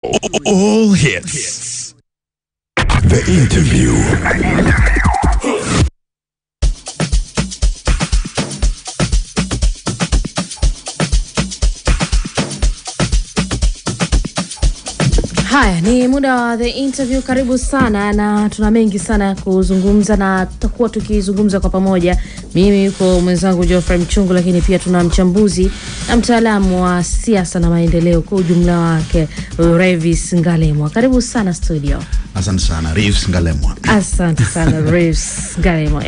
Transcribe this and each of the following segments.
All hits. The interview. Haya ni muda wa The Interview. Karibu sana, na tuna mengi sana ya kuzungumza na tutakuwa tukizungumza kwa pamoja. Mimi yuko mwenzangu Geoffrey Mchungu, lakini pia tuna mchambuzi na mtaalamu wa siasa na maendeleo kwa ujumla wake, Revis Ngalemwa. Karibu sana studio. Asante sana Revis Ngalemwa. Asante sana Revis Ngalemwa.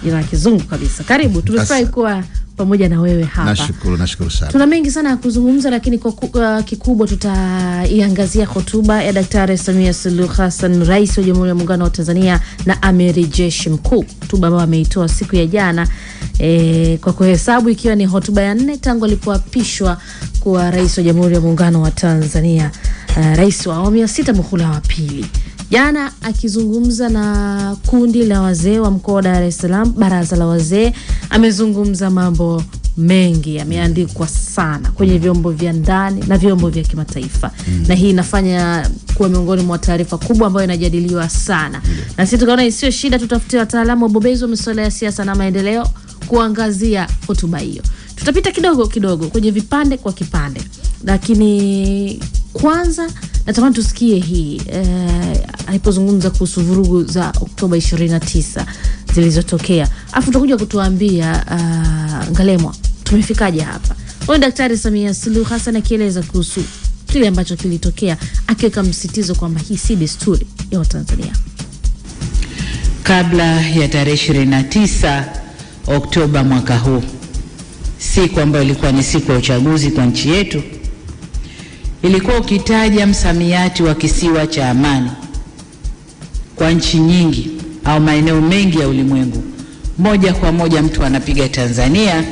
Jina kizungu kabisa. Karibu, tumefurahi kuwa pamoja na wewe hapa. Nashukuru sana. Tuna mengi sana ya kuzungumza, lakini kwa kikubwa tutaiangazia hotuba ya Daktari Samia Suluhu Hassan, Rais wa Jamhuri ya Muungano wa Tanzania na Amiri Jeshi Mkuu. Hotuba ambayo ameitoa siku ya jana, kwa kuhesabu ikiwa ni hotuba ya 4 tangu alipoapishwa kuwa Rais wa Jamhuri ya Muungano wa Tanzania, Rais wa awamu ya 6 muhula wa pili. Jana akizungumza na kundi la wazee wa mkoa wa Dar es Salaam, baraza la wazee, amezungumza mambo mengi, yameandikwa sana kwenye vyombo vya ndani na vyombo vya kimataifa. Na hii inafanya kuwa miongoni mwa taarifa kubwa ambayo inajadiliwa sana. Na sisi tukaona isiyo shida, tutafutie wataalamu wabobezi wa masuala ya siasa na maendeleo kuangazia hotuba hiyo. Tutapita kidogo kwenye vipande kwa kipande. Lakini kwanza natamani tusikie hii alipozungumza kuhusu vurugu za Oktoba 29 zilizotokea. Afu tutakuja kutuambia Ngalemwa, tumefikaje hapa. Huyu Daktari Samia Suluhu Hassan akieleza kuhusu kile ambacho kilitokea, akiweka msitizo kwamba hii si desturi ya Tanzania. Kabla ya tarehe 29 Oktoba mwaka huu, siku ambayo ilikuwa ni siku ya uchaguzi kwa nchi yetu, ilikuwa ukitaja msamiati wa kisiwa cha amani kwa nchi nyingi au maeneo mengi ya ulimwengu, moja kwa moja mtu anapiga Tanzania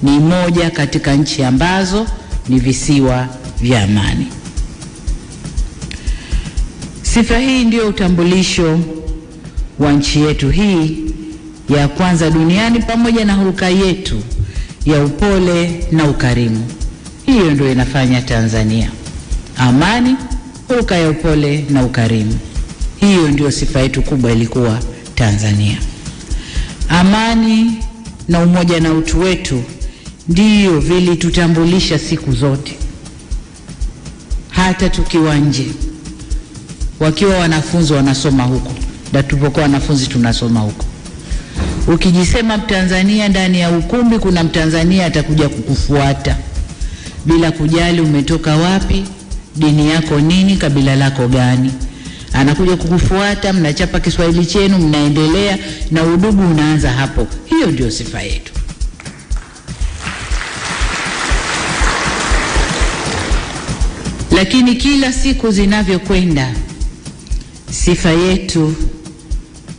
ni moja katika nchi ambazo ni visiwa vya amani. Sifa hii ndio utambulisho wa nchi yetu hii ya kwanza duniani, pamoja na hulka yetu ya upole na ukarimu. Hiyo ndio inafanya Tanzania amani, hulka ya upole na ukarimu. Hiyo ndio sifa yetu kubwa ilikuwa Tanzania. Amani na umoja na utu wetu ndio vilitutambulisha siku zote, hata tukiwa nje. Wakiwa wanafunzi wanasoma huko, na tulipokuwa wanafunzi tunasoma huko. Ukijisema Mtanzania ndani ya ukumbi, kuna Mtanzania atakuja kukufuata bila kujali umetoka wapi, dini yako nini, kabila lako gani. Anakuja kukufuata, mnachapa Kiswahili chenu, mnaendelea na udugu unaanza hapo. Hiyo ndio sifa yetu. Lakini kila siku zinavyokwenda, sifa yetu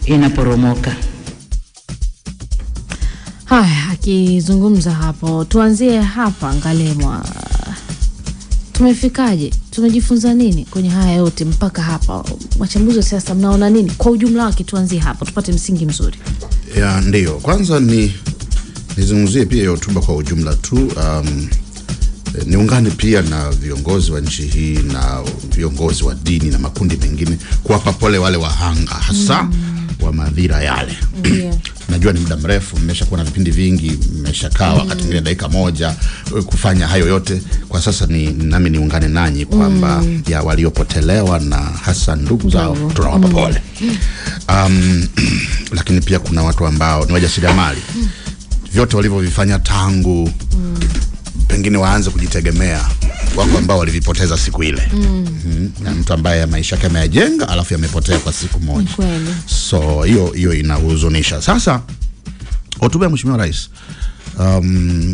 inaporomoka. Haya, akizungumza hapo, tuanzie hapa Ngalemwa. Tumefikaje? Tumejifunza nini kwenye haya yote mpaka hapa? Wachambuzi wa siasa mnaona nini kwa ujumla wake? Tuanzie hapo tupate msingi mzuri. Ndio. Kwanza nizungumzie pia hotuba kwa ujumla tu. Niungane pia na viongozi wa nchi hii na viongozi wa dini na makundi mengine kuwapa pole wale wahanga hasa wa madhira yale. Najua ni muda mrefu, mmeshakuwa na vipindi vingi, mmeshakaa wakati mwingine dakika moja kufanya hayo yote. Kwa sasa nami niungane nanyi kwamba ya waliopotelewa na hasa ndugu zao tunawapa pole. Lakini pia kuna watu ambao ni wajasiriamali, vyote walivyovifanya tangu pengine waanze kujitegemea, wako ambao walivipoteza siku ile. Na mtu ambaye maisha yake yamejenga alafu yamepotea kwa siku moja. So hiyo inahuzunisha. Sasa hotuba ya Mheshimiwa Rais,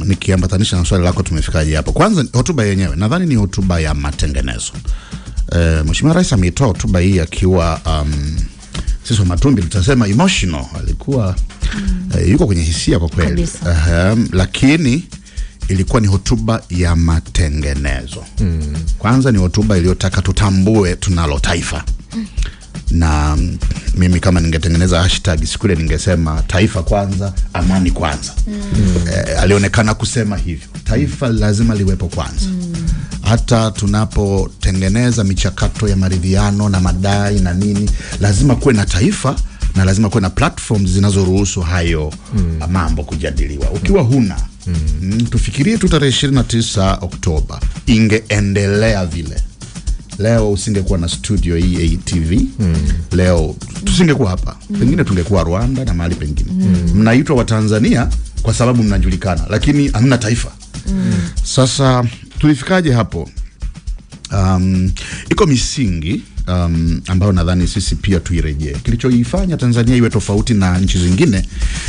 nikiambatanisha na swali lako tumefikaje hapo. Kwanza hotuba yenyewe nadhani ni hotuba ya matengenezo. Mheshimiwa Rais ameitoa hotuba hii akiwa sisi wa Matumbi tutasema emotional. Alikuwa yuko kwenye hisia kwa kweli. Lakini ilikuwa ni hotuba ya matengenezo. Kwanza ni hotuba iliyotaka tutambue tunalo taifa. Na mimi kama ningetengeneza hashtag siku ile ningesema taifa kwanza, amani kwanza. Alionekana kusema hivyo. Taifa lazima liwepo kwanza. hata tunapotengeneza michakato ya maridhiano na madai na nini, lazima kuwe na taifa na lazima kuwe na platforms zinazoruhusu hayo mambo kujadiliwa. Ukiwa huna tufikirie tu tarehe 29 Oktoba ingeendelea vile, leo usingekuwa na studio hii ATV, leo tusingekuwa hapa, pengine tungekuwa Rwanda na mahali pengine. Mnaitwa wa Tanzania kwa sababu mnajulikana, lakini hamna taifa. Sasa tulifikaje hapo? Iko misingi ambayo nadhani sisi pia tuirejee. Kilichoifanya Tanzania iwe tofauti na nchi zingine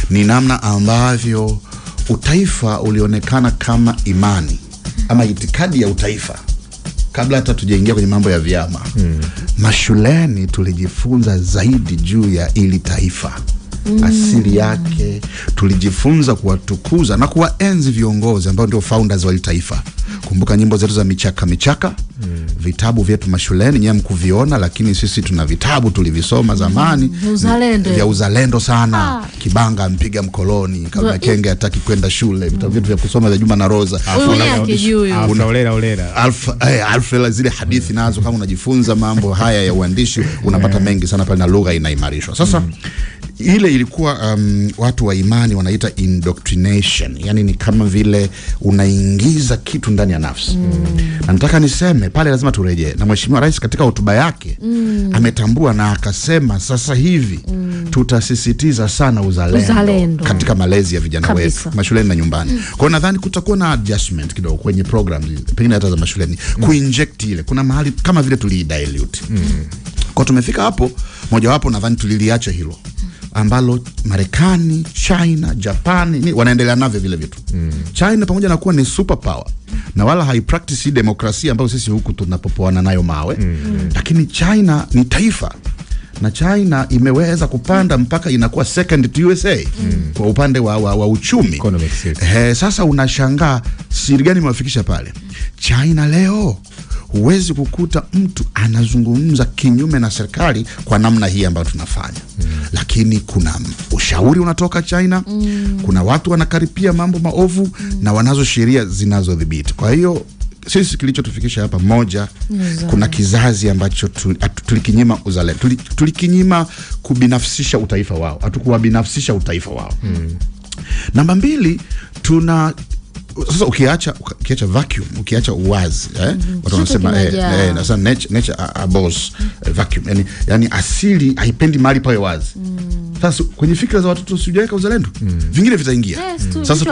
ni namna ambavyo utaifa ulionekana kama imani ama itikadi ya utaifa kabla hata tujaingia kwenye mambo ya vyama. Mashuleni tulijifunza zaidi juu ya ili taifa, asili yake. Tulijifunza kuwatukuza na kuwaenzi viongozi ambao ndio founders wa taifa. Kumbuka nyimbo zetu za michaka, vitabu vyetu mashuleni nyinyi mkuviona, lakini sisi tuna vitabu tulivisoma zamani vya uzalendo sana. Kibanga mpiga mkoloni, kama Kenge hataki kwenda shule, vitabu vyetu vya kusoma vya Juma na Rosa, Alfa zile hadithi nazo, kama unajifunza mambo haya ya uandishi unapata mengi sana pale na lugha inaimarishwa. Sasa ile ilikuwa watu wa imani wanaita indoctrination, yani ni kama vile unaingiza kitu ndani ya nafsi. Na nataka niseme pale lazima turejee, na Mheshimiwa Rais katika hotuba yake ametambua na akasema sasa hivi tutasisitiza sana uzalendo katika malezi ya vijana wetu mashuleni na nyumbani. Kwa hiyo nadhani kutakuwa na adjustment kidogo kwenye programs pengine hata za mashuleni, kuinject ile, kuna mahali kama vile tulidilute. Kwa tumefika hapo, moja wapo nadhani tuliliacha hilo ambalo Marekani, China, Japani wanaendelea navyo vile vitu. China pamoja na kuwa ni superpower na wala haipractice demokrasia ambayo sisi huku tunapopoana nayo mawe, lakini China ni taifa, na China imeweza kupanda mpaka inakuwa second to USA kwa upande wa uchumi. Sasa unashangaa siri gani imewafikisha pale? China leo huwezi kukuta mtu anazungumza kinyume na serikali kwa namna hii ambayo tunafanya. Lakini kuna ushauri unatoka China, kuna watu wanakaripia mambo maovu na wanazo sheria zinazodhibiti. Kwa hiyo sisi kilichotufikisha hapa, moja, kuna kizazi ambacho tulikinyima uzalendo, tulikinyima kubinafsisha utaifa wao, hatukuwabinafsisha utaifa wao. Namba mbili, sasa ukiacha vacuum, ukiacha uwazi, watu wanasema sasa nature abhors vacuum, yani asili haipendi mahali pawe wazi. Sasa kwenye fikra za watoto usijaweka uzalendo, vingine vitaingia. Sasa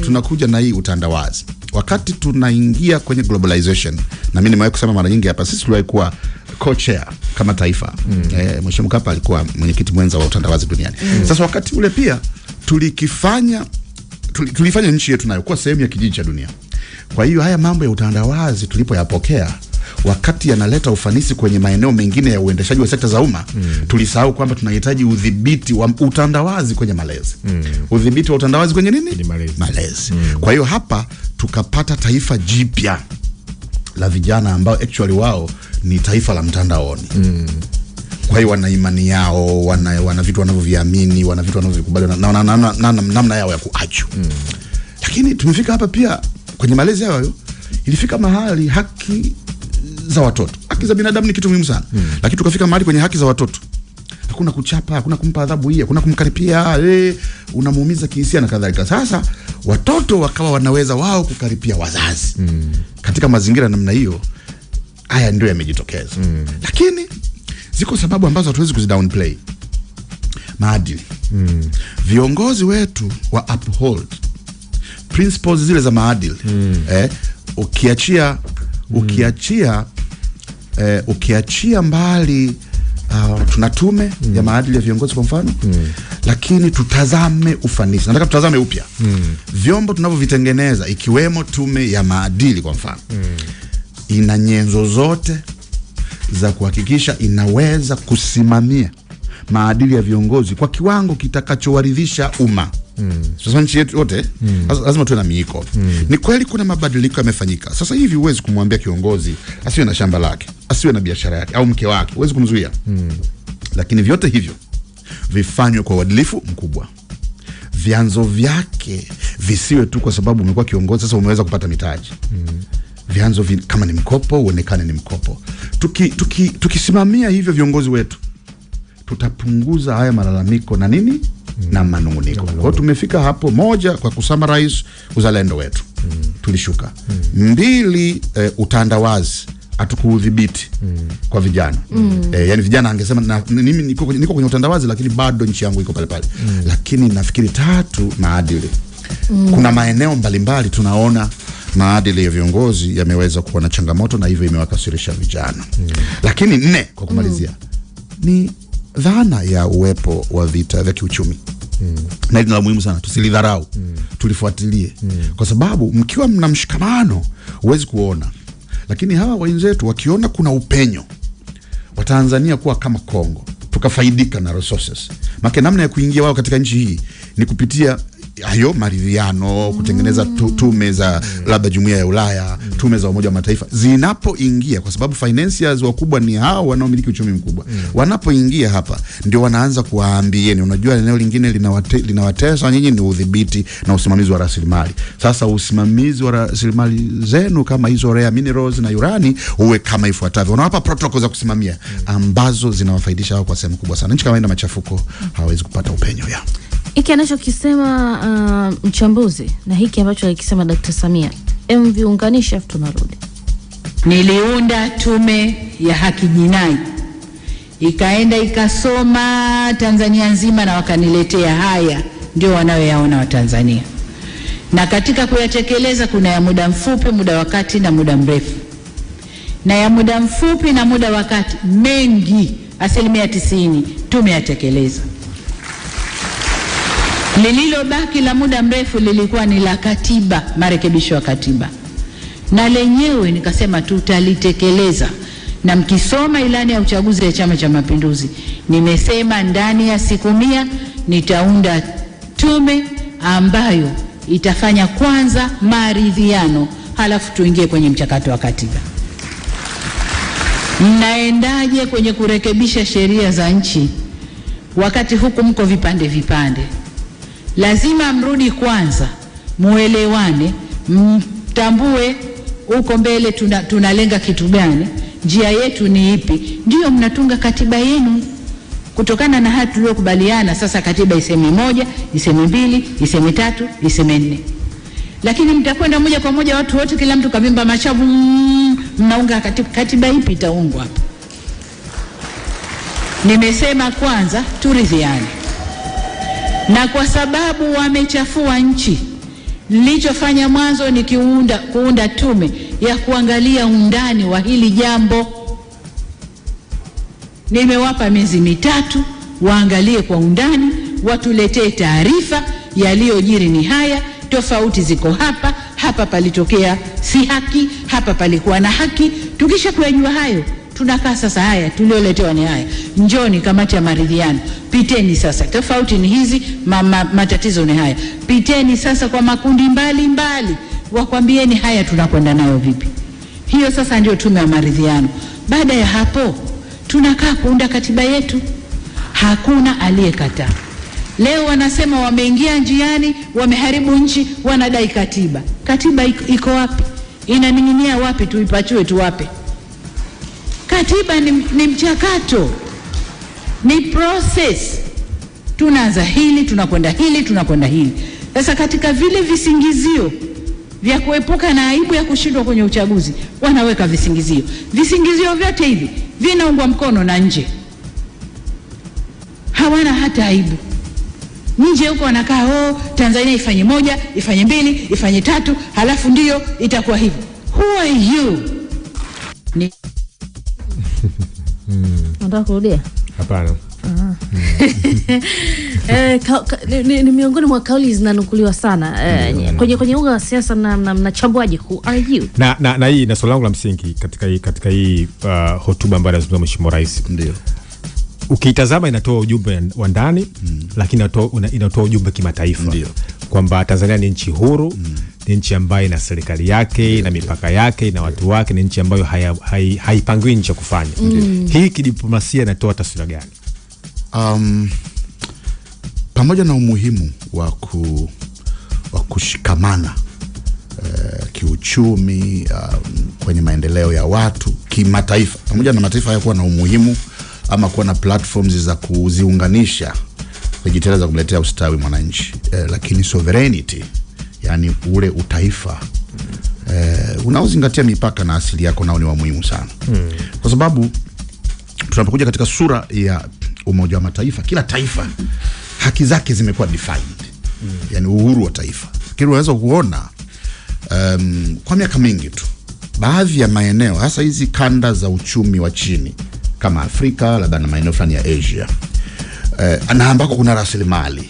tunakuja na hii utandawazi. Wakati tunaingia kwenye globalization, na mimi nimewahi kusema mara nyingi hapa, sisi tuliwahi kuwa co-chair kama taifa. Mheshimiwa Mkapa alikuwa mwenyekiti mwenza wa utandawazi duniani. Sasa wakati ule pia tulifanya nchi yetu nayo kuwa sehemu ya kijiji cha dunia. Kwa hiyo haya mambo ya utandawazi tulipoyapokea, wakati yanaleta ufanisi kwenye maeneo mengine ya uendeshaji wa sekta za umma, tulisahau kwamba tunahitaji udhibiti wa utandawazi kwenye malezi. Udhibiti wa utandawazi kwenye nini? Malezi. Kwa hiyo hapa tukapata taifa jipya la vijana ambao actually wao ni taifa la mtandaoni. Kwa hiyo wana imani yao, wana vitu wanavyoviamini, wana vitu wanavyovikubali na namna yao ya kuachu. Lakini tumefika hapa pia kwenye malezi yao, ilifika mahali haki za watoto, haki za binadamu ni kitu muhimu sana. Lakini tukafika mahali kwenye haki za watoto hakuna kuchapa, hakuna kumpa adhabu hii, hakuna kumkaripia, unamuumiza kihisia na kadhalika. Sasa watoto wakawa wanaweza wao kukaripia wazazi. Katika mazingira namna hiyo, haya ndio yamejitokeza. Lakini ziko sababu ambazo hatuwezi kuzidownplay. Maadili. Viongozi wetu wa uphold principles zile za maadili. Ukiachia mbali tuna tume ya maadili ya viongozi kwa mfano, lakini tutazame ufanisi. Nataka tutazame upya vyombo tunavyovitengeneza, ikiwemo tume ya maadili kwa mfano. Ina nyenzo zote za kuhakikisha inaweza kusimamia maadili ya viongozi kwa kiwango kitakachowaridhisha umma. Sasa nchi yetu yote lazima tuwe na miiko. Ni kweli kuna mabadiliko yamefanyika. Sasa hivi huwezi kumwambia kiongozi asiwe na shamba lake, asiwe na biashara yake au mke wake, huwezi kumzuia. Lakini vyote hivyo vifanywe kwa uadilifu mkubwa. Vyanzo vyake visiwe tu kwa sababu umekuwa kiongozi sasa umeweza kupata mitaji. vyanzo kama ni mkopo uonekane ni mkopo. Tukisimamia hivyo viongozi wetu, tutapunguza haya malalamiko na nini na manunguniko. Kwa tumefika hapo, moja, kwa kusummarize, uzalendo wetu tulishuka. 2, utandawazi hatukuudhibiti kwa vijana. Yani vijana angesema mimi niko kwenye utandawazi lakini bado nchi yangu iko pale pale. Lakini nafikiri 3, maadili. Kuna maeneo mbalimbali tunaona maadili ya viongozi yameweza kuwa na changamoto na hivyo imewakasirisha vijana. Lakini 4, kwa kumalizia, ni dhana ya uwepo wa vita vya kiuchumi. Na hili ni la muhimu sana, tusilidharau, tulifuatilie. Kwa sababu mkiwa mna mshikamano huwezi kuona. Lakini hawa wenzetu wakiona kuna upenyo wa Tanzania kuwa kama Kongo, tukafaidika na resources. Maka namna ya kuingia wao katika nchi hii ni kupitia hayo maridhiano, kutengeneza tume za labda Jumuiya ya Ulaya, tume za Umoja wa Mataifa. Zinapoingia, kwa sababu financiers wakubwa ni hao wanaomiliki uchumi mkubwa. Wanapoingia hapa ndio wanaanza kuwaambieni, unajua eneo lingine linawatesa nyinyi ni udhibiti na usimamizi wa rasilimali. Sasa usimamizi wa rasilimali zenu kama hizo rare minerals na urani uwe kama ifuatavyo. Wanawapa protocols za kusimamia ambazo zinawafaidisha hao kwa sehemu kubwa sana. Nchi kama ina machafuko hawezi kupata upenyo ya. Hiki anachokisema mchambuzi na hiki ambacho alikisema Dr. Samia, viunganisha tunarudi. Niliunda tume ya haki jinai, ikaenda ikasoma Tanzania nzima na wakaniletea haya ndio wanayoyaona wa Tanzania. Na katika kuyatekeleza kuna ya muda mfupi, muda wakati na muda mrefu. Na ya muda mfupi na muda wakati mengi, 90% tumeyatekeleza. Lililobaki la muda mrefu lilikuwa ni la katiba, marekebisho ya katiba. Na lenyewe nikasema tutalitekeleza. Na mkisoma ilani ya uchaguzi ya Chama cha Mapinduzi, nimesema ndani ya siku 100 nitaunda tume ambayo itafanya kwanza maridhiano, halafu tuingie kwenye mchakato wa katiba. Mnaendaje kwenye kurekebisha sheria za nchi wakati huku mko vipande vipande? Lazima mrudi kwanza, muelewane, mtambue uko mbele tunalenga kitu gani, njia yetu ni ipi, ndio mnatunga katiba yenu kutokana na haya tuliyokubaliana. Sasa katiba iseme 1, iseme 2, iseme 3, iseme 4. Lakini mtakwenda moja kwa moja watu wote, kila mtu kavimba machavu, mnaunga katiba ipi itaungwa hapa? Nimesema kwanza turidhiane. Na kwa sababu wamechafua nchi, nilichofanya mwanzo ni kuunda tume ya kuangalia undani wa hili jambo. Nimewapa miezi 3 waangalie kwa undani, watuletee taarifa yaliyojiri ni haya, tofauti ziko hapa, hapa palitokea si haki, hapa palikuwa na haki. Tukisha kujua hayo, tunakaa sasa, haya tulioletewa ni haya, njoni kamati ya maridhiano, piteni sasa, tofauti ni hizi, matatizo ni haya, piteni sasa kwa makundi mbali, wakwambieni haya tunakwenda nayo vipi. Hiyo sasa ndio tume ya maridhiano. Baada ya hapo tunakaa kuunda katiba yetu. Hakuna aliyekataa. Leo wanasema wameingia njiani, wameharibu nchi, wanadai katiba. Katiba iko wapi? Inaning'inia wapi? Tuipachue tuwape. Katiba ni mchakato, ni process. Tunaanza hili, tunakwenda hili, tunakwenda hili. Sasa katika vile visingizio vya kuepuka na aibu ya kushindwa kwenye uchaguzi, wanaweka visingizio. Visingizio vyote hivi vinaungwa mkono na nje. Hawana hata aibu. Nje huko wanakaa, Tanzania ifanye 1, ifanye 2, ifanye 3, halafu ndio itakuwa hivi. Who are you? Nataka kurudia? Hapana. Ni miongoni mwa kauli zinanukuliwa sana kwenye uga wa siasa. Mnachambuaje? Who are you? Na hii na swali langu la msingi katika hii hotuba ambayo anazungumza Mheshimiwa Rais. Ndio. Ukitazama inatoa ujumbe wa ndani, lakini inatoa ujumbe kimataifa. Ndio. Kwamba Tanzania ni nchi huru, ni nchi ambayo ina serikali yake, ina mipaka yake, ina watu wake, ni nchi ambayo haipangiwi nchi kufanya. Hii kidiplomasia inatoa taswira gani? Pamoja na umuhimu wa kushikamana kiuchumi, kwenye maendeleo ya watu kimataifa, pamoja na mataifa haya kuwa na umuhimu ama kuwa na platforms za kuziunganisha kujitolea za kumletea ustawi mwananchi, lakini sovereignty, yani ule utaifa unaozingatia mipaka na asili yako, nao ni wa muhimu sana. Kwa sababu tunapokuja katika sura ya Umoja wa Mataifa, kila taifa haki zake zimekuwa defined, yani uhuru wa taifa. Lakini unaweza kuona kwa miaka mingi tu baadhi ya maeneo, hasa hizi kanda za uchumi wa chini kama Afrika, labda na maeneo fulani ya Asia, na ambako kuna rasilimali,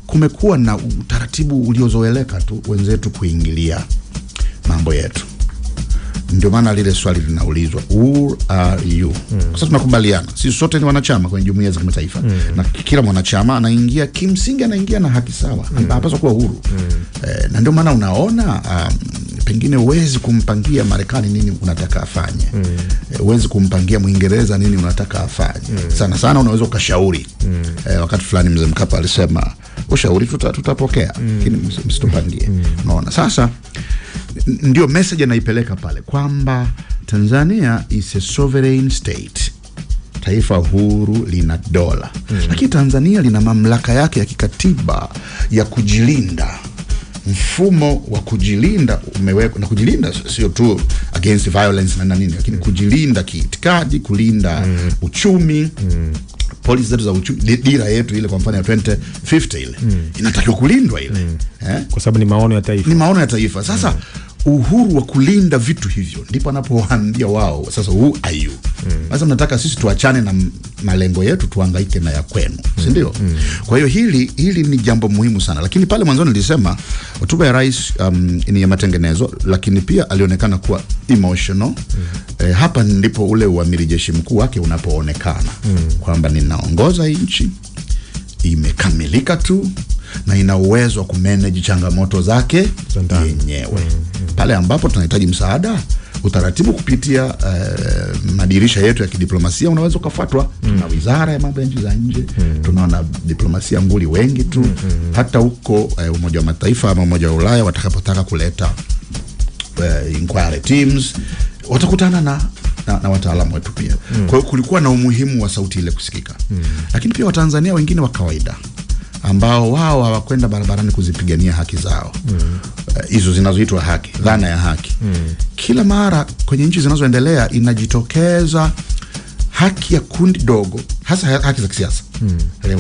kumekuwa na utaratibu uliozoeleka tu wenzetu kuingilia mambo yetu. Ndio maana lile swali linaulizwa, who are you? Sasa tunakubaliana sisi sote ni wanachama kwenye jumuiya za kimataifa, na kila mwanachama anaingia, kimsingi anaingia na haki sawa, anapaswa kuwa huru. Na ndio maana unaona pengine uwezi kumpangia Marekani nini unataka afanye, uwezi kumpangia Mwingereza nini unataka afanye. Sana sana unaweza ukashauri. Wakati fulani Mzee Mkapa alisema ushauri tutapokea, lakini msitupangie. Unaona, sasa ndio message anaipeleka pale kwamba Tanzania is a sovereign state, taifa huru lina dola. Lakini Tanzania lina mamlaka yake ya kikatiba ya kujilinda. Mfumo wa kujilinda umewekwa, na kujilinda sio tu against violence na nini, lakini kujilinda kiitikadi, kulinda uchumi, policy zetu za uchumi, dira yetu ile kwa mfano ya 2050 ile inatakiwa kulindwa ile, kwa sababu ni maono ya taifa, ni maono ya taifa. Sasa uhuru wa kulinda vitu hivyo, ndipo anapowaambia wao sasa, who are you? Sasa mnataka sisi tuachane na malengo yetu tuhangaike na ya kwenu, si ndio? Kwa hiyo hili ni jambo muhimu sana. Lakini pale mwanzo nilisema hotuba ya rais ni ya matengenezo, lakini pia alionekana kuwa emotional. Hapa ndipo ule uamiri jeshi mkuu wake unapoonekana kwamba ninaongoza nchi imekamilika tu na ina uwezo wa kumanage changamoto zake yenyewe. Pale ambapo tunahitaji msaada, utaratibu kupitia madirisha yetu ya kidiplomasia unaweza kufuatwa. Tuna wizara ya mambo ya nchi za nje, tunaona diplomasia nguli wengi tu. Hata huko Umoja wa Mataifa ama Umoja wa Ulaya watakapotaka kuleta inquiry teams, watakutana na wataalamu wetu pia. Kwa hiyo kulikuwa na umuhimu wa sauti ile kusikika. Lakini pia Watanzania wengine wa kawaida ambao wao hawakwenda barabarani kuzipigania haki zao, hizo zinazoitwa haki, dhana ya haki. Kila mara kwenye nchi zinazoendelea inajitokeza haki ya kundi dogo, hasa haki za kisiasa.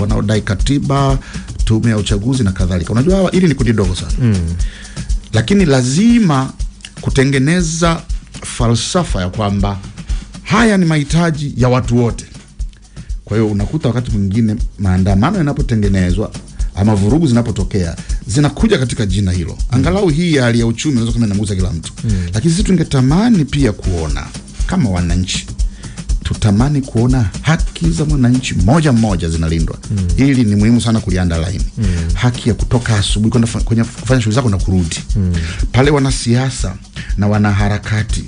Wanaodai katiba, tume ya uchaguzi na kadhalika. Unajua hili ni kundi dogo sana. Lakini lazima kutengeneza falsafa ya kwamba haya ni mahitaji ya watu wote. Kwa hiyo unakuta wakati mwingine maandamano yanapotengenezwa ama vurugu zinapotokea zinakuja katika jina hilo. Angalau hii hali ya uchumi inaweza kama inagusa kila mtu. Lakini sisi tungetamani pia kuona kama wananchi, tutamani kuona haki za mwananchi moja moja zinalindwa. Hili ni muhimu sana kuliunderline. Haki ya kutoka asubuhi kwenda kufanya shughuli zako na kurudi. Pale wanasiasa na wanaharakati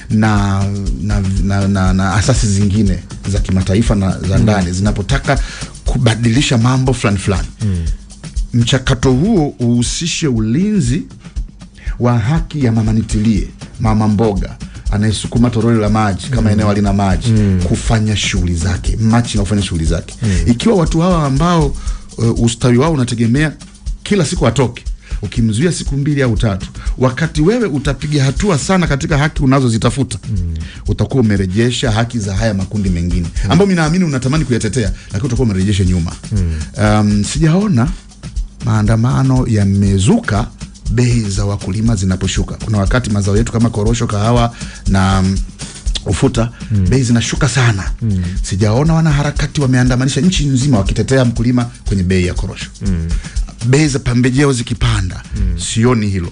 na asasi zingine za kimataifa na za ndani zinapotaka kubadilisha mambo fulani, mchakato huo uhusishe ulinzi wa haki ya mama nitilie, mama mboga anayesukuma toroli la maji kama eneo halina maji, kufanya shughuli zake, machi na kufanya shughuli zake. Ikiwa watu hawa ambao ustawi wao unategemea kila siku atoke, ukimzuia siku 2 au 3, wakati wewe utapiga hatua sana katika haki unazozitafuta, utakuwa umerejesha haki za haya makundi mengine ambao mimi naamini unatamani kuyatetea, lakini utakuwa umerejesha nyuma. Sijaona maandamano yamezuka bei za wakulima zinaposhuka. Kuna wakati mazao yetu kama korosho, kahawa na ufuta bei zinashuka sana. Sijaona wanaharakati wameandamanisha nchi nzima wakitetea mkulima kwenye bei ya korosho. Bei za pembejeo zikipanda, sioni hilo.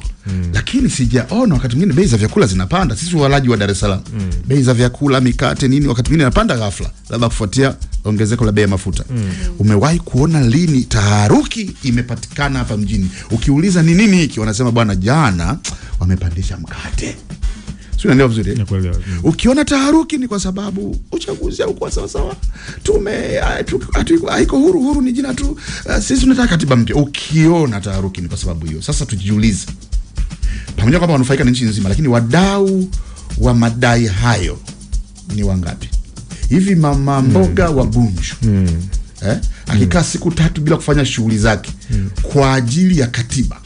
Lakini sijaona wakati mwingine bei za vyakula zinapanda. Sisi walaji wa Dar es Salaam, bei za vyakula, mikate nini, wakati mwingine inapanda ghafla, labda kufuatia ongezeko la bei ya mafuta. Umewahi kuona lini taharuki imepatikana hapa mjini? Ukiuliza ni nini hiki, wanasema bwana, jana wamepandisha mkate. Sio ndio vizuri? Ukiona taharuki ni kwa sababu uchaguzi haukuwa sawa sawa. Tume haiko huru ni jina tu. Sisi tunataka katiba mpya. Ukiona taharuki ni kwa sababu hiyo. Sasa tujiulize, pamoja kwamba wanufaika ni nchi nzima, lakini wadau wa madai hayo ni wangapi? Hivi mama mboga wa Bunju akikaa siku 3 bila kufanya shughuli zake kwa ajili ya katiba,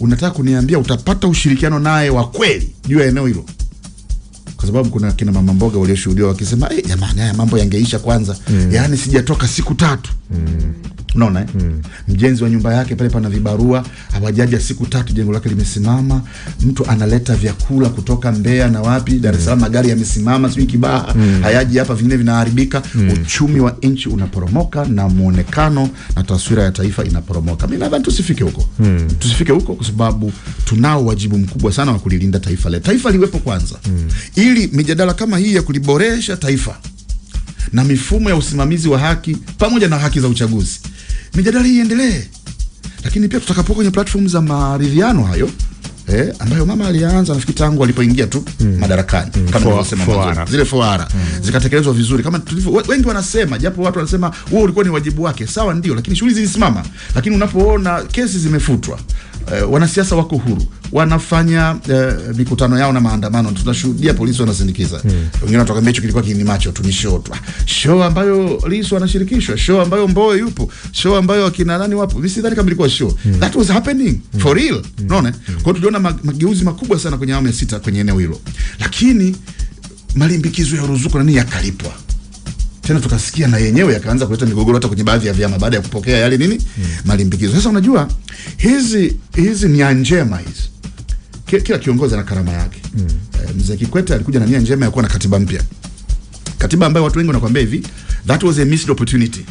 unataka kuniambia utapata ushirikiano naye wa kweli juu ya eneo hilo? Kwa sababu kuna kina mama mboga walioshuhudia wakisema jamani, haya mambo yangeisha kwanza. Yaani sijatoka siku 3. Unaona mjenzi wa nyumba yake pale pana vibarua, hawajaja siku 3, jengo lake limesimama. Mtu analeta vyakula kutoka Mbeya na wapi, Dar es Salaam, magari yamesimama, sio Kibaha, hayaji hapa, vingine vinaharibika. Uchumi wa nchi unaporomoka na muonekano na taswira ya taifa inaporomoka. Mimi nadhani tusifike huko. Tusifike huko kwa sababu tunao wajibu mkubwa sana wa kulilinda taifa letu. Taifa liwepo kwanza. Ili mijadala kama hii ya kuliboresha taifa na mifumo ya usimamizi wa haki pamoja na haki za uchaguzi, mijadala hii iendelee. Lakini pia tutakapokuwa kwenye platform za maridhiano hayo ambayo mama alianza nafikiri tangu alipoingia tu madarakani, kama nilivyosema zile foara zikatekelezwa vizuri kama tulivyo. Wengi wanasema, japo watu wanasema huo ulikuwa ni wajibu wake, sawa ndio, lakini shughuli zilisimama. Lakini unapoona kesi zimefutwa, wanasiasa wako huru, wanafanya mikutano yao na maandamano, tunashuhudia polisi wanasindikiza. Wengine wanatoka hicho kilikuwa kiini macho tu, ni show tu. Show ambayo Lissu anashirikishwa, show ambayo Mbowe yupo, show ambayo akina nani wapo. Mimi sidhani kama ilikuwa show. That was happening for real. Unaona? Kwa hiyo tuliona mageuzi makubwa sana kwenye awamu ya 6 kwenye eneo hilo. Lakini malimbikizo ya ruzuku na nini yakalipwa. Tena tukasikia na yenyewe yakaanza kuleta migogoro hata kwenye baadhi ya vyama baada ya kupokea yale nini malimbikizo. Sasa unajua hizi nia njema hizi. Kila kiongozi ana karama yake. Mzee Kikwete alikuja na nia njema ya kuwa na katiba mpya. Katiba ambayo watu wengi wanakuambia hivi, that was a missed opportunity.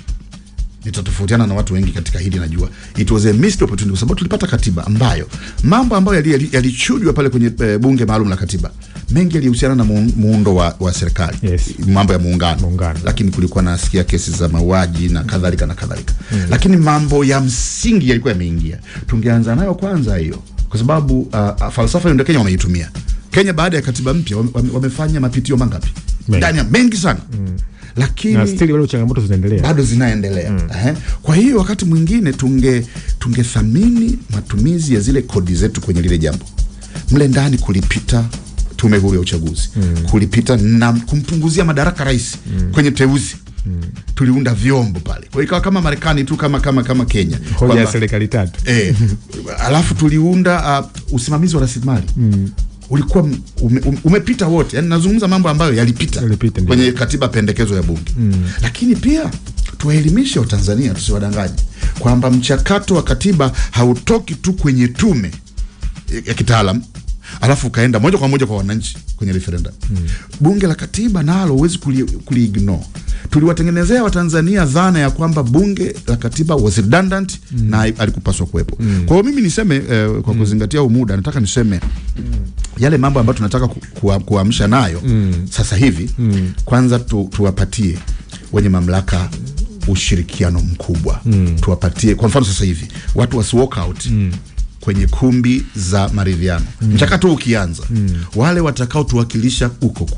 Nitatofautiana na watu wengi katika hili najua. It was a missed opportunity kwa sababu tulipata katiba ambayo mambo ambayo yalichujwa pale kwenye bunge maalum la katiba mengi yalihusiana na muundo wa serikali. Mambo ya muungano. Lakini kulikuwa nasikia kesi za mauaji na kadhalika na kadhalika. Lakini mambo ya msingi yalikuwa yameingia. Tungeanza nayo kwanza hiyo kwa sababu falsafa hiyo ndio Kenya wameitumia. Kenya baada ya katiba mpya wamefanya mapitio mangapi? Ndani ya mengi sana. Lakini na still wale changamoto zinaendelea. Bado zinaendelea. Kwa hiyo wakati mwingine tungethamini matumizi ya zile kodi zetu kwenye lile jambo. Mle ndani kulipita tume huru ya uchaguzi. Kulipita na kumpunguzia madaraka rais kwenye teuzi. Tuliunda vyombo pale. Kwa hiyo kama Marekani tu kama Kenya. Hoja ya serikali 3. Alafu tuliunda usimamizi wa rasilimali. Ulikuwa umepita wote. Yaani nazungumza mambo ambayo yalipita kwenye katiba pendekezo ya bunge. Lakini pia tuwaelimishe Watanzania, tusiwadanganye kwamba mchakato wa katiba hautoki tu kwenye tume ya kitaalamu alafu kaenda moja kwa moja kwa wananchi kwenye referendum. Bunge la katiba nalo huwezi kuliignore. Tuliwatengenezea Watanzania dhana ya kwamba bunge la katiba was redundant na alikupaswa kuwepo. Kwa hiyo mimi niseme kwa kuzingatia muda nataka niseme yale mambo ambayo tunataka kuamsha nayo sasa hivi. Kwanza tuwapatie wenye mamlaka ushirikiano mkubwa. Tuwapatie kwa mfano sasa hivi watu wasi walk out kwenye kumbi za maridhiano. Mchakato ukianza, wale watakao tuwakilisha huko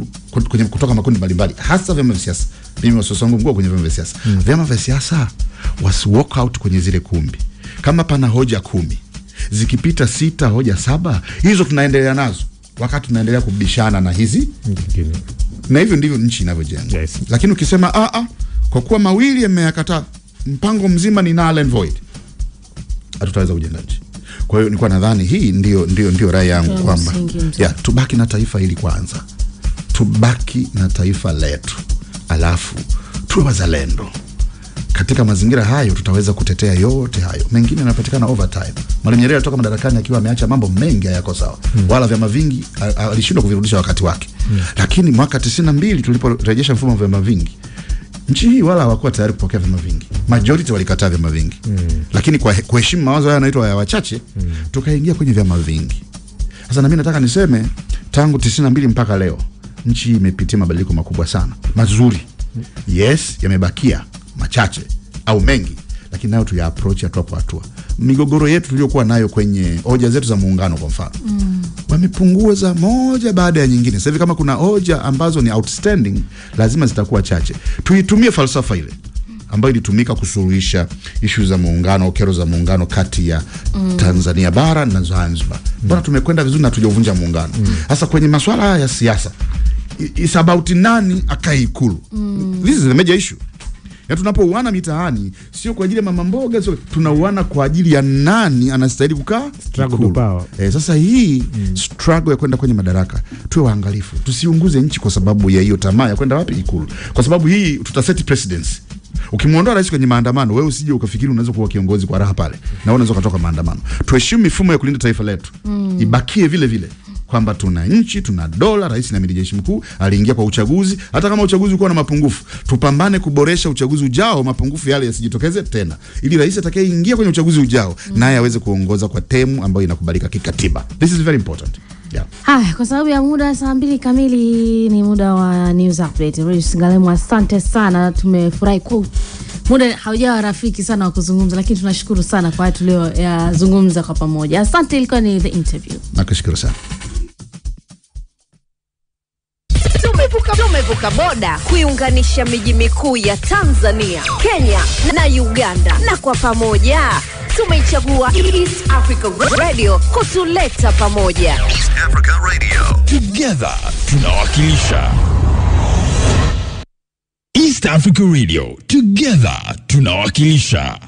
kwenye kutoka makundi mbalimbali, hasa vyama vya siasa. Mimi wasosongo mkuu kwenye vyama vya siasa. Vyama vya siasa wasi walk out kwenye zile kumbi. Kama pana hoja 10, zikipita 6 hoja 7, hizo tunaendelea nazo. Wakati tunaendelea kubishana na hizi. Na hivyo ndivyo nchi inavyojengwa. Lakini ukisema kwa kuwa mawili yameyakataa, mpango mzima ni null and void, hatutaweza kujenga nchi. Kwa hiyo nilikuwa nadhani hii ndio rai yangu kwamba tubaki na taifa hili kwanza. Tubaki na taifa letu. Alafu tuwe wazalendo. Katika mazingira hayo tutaweza kutetea yote hayo. Mengine yanapatikana over time. Mwalimu Nyerere alitoka madarakani akiwa ameacha mambo mengi hayako sawa. Wala vyama vingi alishindwa kuvirudisha wakati wake. Lakini mwaka 92 tuliporejesha mfumo wa vyama vingi, nchi hii wala hawakuwa tayari kupokea vyama vingi. Majority walikataa vyama vingi. Lakini kwa kuheshimu mawazo haya yanaitwa ya wachache, tukaingia kwenye vyama vingi. Sasa na mimi nataka niseme tangu 92 mpaka leo nchi hii imepitia mabadiliko makubwa sana. Mazuri. Yes, yamebakia machache au mengi, lakini nayo tu ya approach hatua kwa hatua. Migogoro yetu tuliyokuwa nayo kwenye hoja zetu za muungano kwa mfano, wamepunguza moja baada ya nyingine. Sasa hivi kama kuna hoja ambazo ni outstanding, lazima zitakuwa chache. Tuitumie falsafa ile ambayo ilitumika kusuluhisha issue za muungano, kero za muungano kati ya Tanzania bara na Zanzibar. Mbona tumekwenda vizuri na tujavunja muungano? Sasa kwenye masuala ya siasa, it's about nani akai Ikulu. This is the major issue. Ya tunapouana mitaani sio kwa ajili ya mama mboga, sio, tunauana kwa ajili ya nani anastahili kukaa Ikulu. Sasa hii struggle ya kwenda kwenye madaraka, tuwe waangalifu. Tusiunguze nchi kwa sababu ya hiyo tamaa ya kwenda wapi Ikulu. Kwa sababu hii tutaseti precedence. Ukimuondoa rais kwenye maandamano, wewe usije ukafikiri unaweza kuwa kiongozi kwa raha pale. Na unaweza kutoka maandamano. Tuheshimu mifumo ya kulinda taifa letu. Ibakie vile vile. Kwamba tuna nchi, tuna dola, rais na amiri jeshi mkuu aliingia kwa uchaguzi, hata kama uchaguzi ulikuwa na mapungufu, tupambane kuboresha uchaguzi ujao, mapungufu yale yasijitokeze tena, ili rais atakayeingia kwenye uchaguzi ujao naye aweze kuongoza kwa temu ambayo inakubalika kikatiba. This is very important. Yeah. Haya, kwa sababu ya muda, saa 2 kamili ni muda wa news update. Rais Ngalemu, asante sana, tumefurahi kwa muda haujawa rafiki sana wa kuzungumza, lakini tunashukuru sana kwa tulio yazungumza kwa pamoja. Asante, ilikuwa ni the interview. Nakushukuru sana. Tumevuka boda kuiunganisha miji mikuu ya Tanzania, Kenya na Uganda, na kwa pamoja tumeichagua East Africa Radio kutuleta pamoja. East Africa Radio. Together tunawakilisha. East Africa Radio. Together tunawakilisha.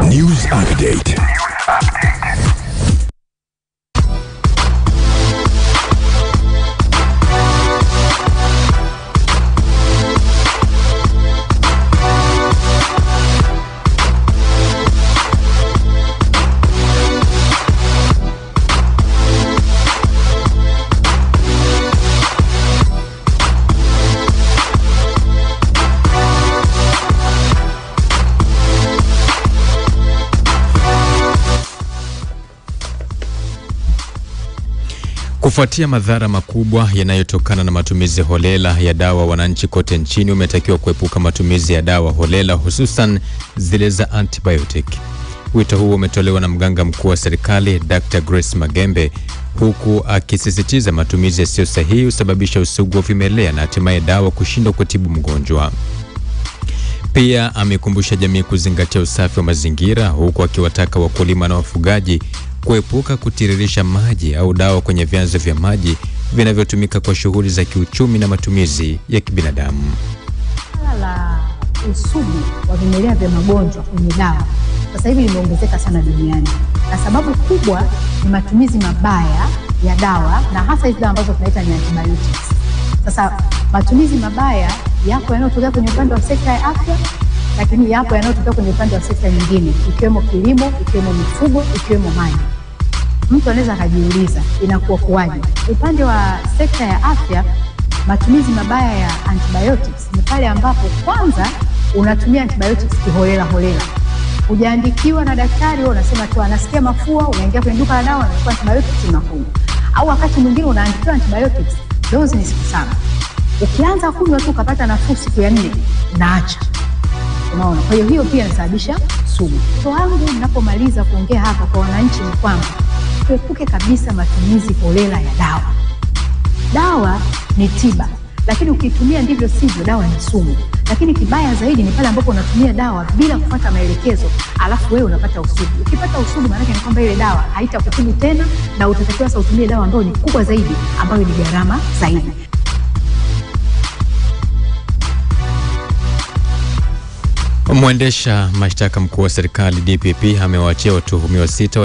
News update. Kufuatia madhara makubwa yanayotokana na matumizi holela ya dawa, wananchi kote nchini umetakiwa kuepuka matumizi ya dawa holela, hususan zile za antibiotic. Wito huo umetolewa na mganga mkuu wa serikali Dr. Grace Magembe, huku akisisitiza matumizi yasiyo sahihi husababisha usugu wa vimelea na hatimaye dawa kushindwa kutibu mgonjwa. Pia amekumbusha jamii kuzingatia usafi wa mazingira, huku akiwataka wakulima na wafugaji kuepuka kutiririsha maji au dawa kwenye vyanzo vya maji vinavyotumika kwa shughuli za kiuchumi na matumizi ya kibinadamu. La usugu wa vimelea vya magonjwa kwenye dawa sasa hivi limeongezeka sana duniani, na sababu kubwa ni matumizi mabaya ya dawa, na hasa hizo ambazo tunaita ni antibiotics. Sasa matumizi mabaya yako yanayotokea kwenye upande wa sekta ya afya, lakini yapo yanayotokea kwenye upande wa sekta nyingine, ikiwemo kilimo, ikiwemo mifugo, ikiwemo maji. Mtu anaweza akajiuliza inakuwa kuwaje? Upande wa sekta ya afya, matumizi mabaya ya antibiotics ni pale ambapo kwanza unatumia antibiotics kiholela holela. Hujaandikiwa na daktari, wewe unasema tu anasikia mafua, unaingia kwenye duka la dawa unachukua antibiotics unakunywa. Au wakati mwingine unaandikiwa antibiotics, dozi ni siku 7. Ukianza kunywa tu ukapata nafuu siku ya 4, unaacha. Unaona? Kwa hiyo pia inasababisha sugu. Kwa wangu ninapomaliza kuongea hapa kwa wananchi ni kwamba tuepuke kabisa matumizi holela ya dawa. Dawa ni tiba, lakini ukitumia ndivyo sivyo, dawa ni sumu. Lakini kibaya zaidi ni pale ambapo unatumia dawa bila kufuata maelekezo, alafu wewe unapata usugu. Ukipata usugu maana yake ni kwamba ile dawa haitakutibu tena, na utatakiwa sasa utumie dawa ambayo ni kubwa zaidi, ambayo ni gharama zaidi. Mwendesha mashtaka mkuu wa serikali DPP amewaachia watuhumiwa 6